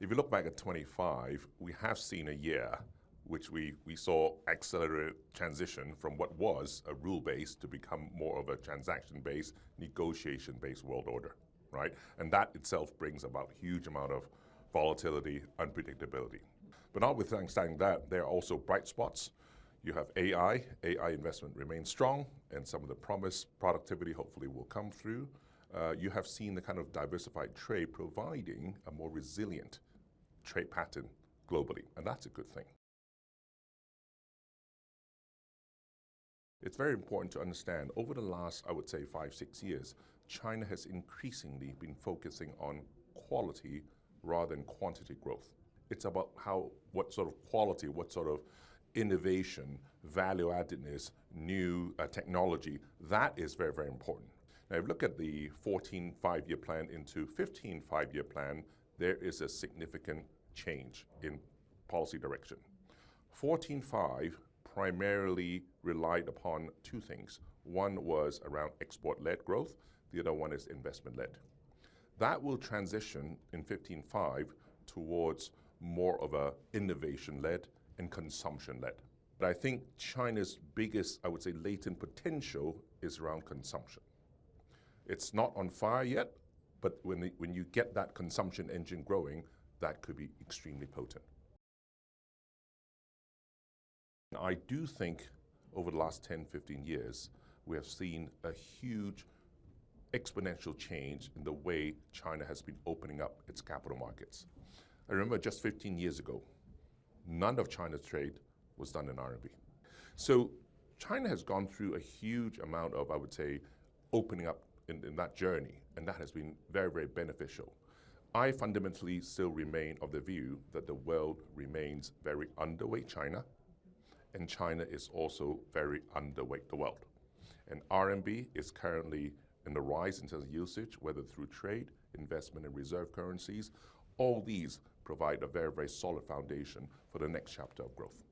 If you look back at 25, we have seen a year which we saw accelerated transition from what was a rule-based to become more of a transaction-based, negotiation-based world order, right? And that itself brings about a huge amount of volatility, unpredictability. But notwithstanding that, there are also bright spots. You have AI. AI investment remains strong, and some of the promised productivity hopefully will come through. You have seen the kind of diversified trade providing a more resilient trade pattern globally, and that's a good thing. It's very important to understand, over the last, I would say, 5-6 years, China has increasingly been focusing on quality rather than quantity growth. It's about what sort of quality, what sort of innovation, value addedness, new technology, that is very, very important. Now, if you look at the 14 5-year plan into 15 5-year plan, there is a significant change in policy direction. 14.5 primarily relied upon two things. One was around export-led growth, the other one is investment-led. That will transition in 15.5 towards more of a innovation-led and consumption-led. But I think China's biggest, I would say, latent potential is around consumption. It's not on fire yet, but when you get that consumption engine growing, that could be extremely potent. I do think over the last 10-15 years, we have seen a huge exponential change in the way China has been opening up its capital markets. I remember just 15 years ago, none of China's trade was done in RMB. So China has gone through a huge amount of, I would say, opening up in that journey, and that has been very, very beneficial. I fundamentally still remain of the view that the world remains very underweight China, and China is also very underweight the world. And RMB is currently in the rise in terms of usage, whether through trade, investment, and reserve currencies. All these provide a very, very solid foundation for the next chapter of growth.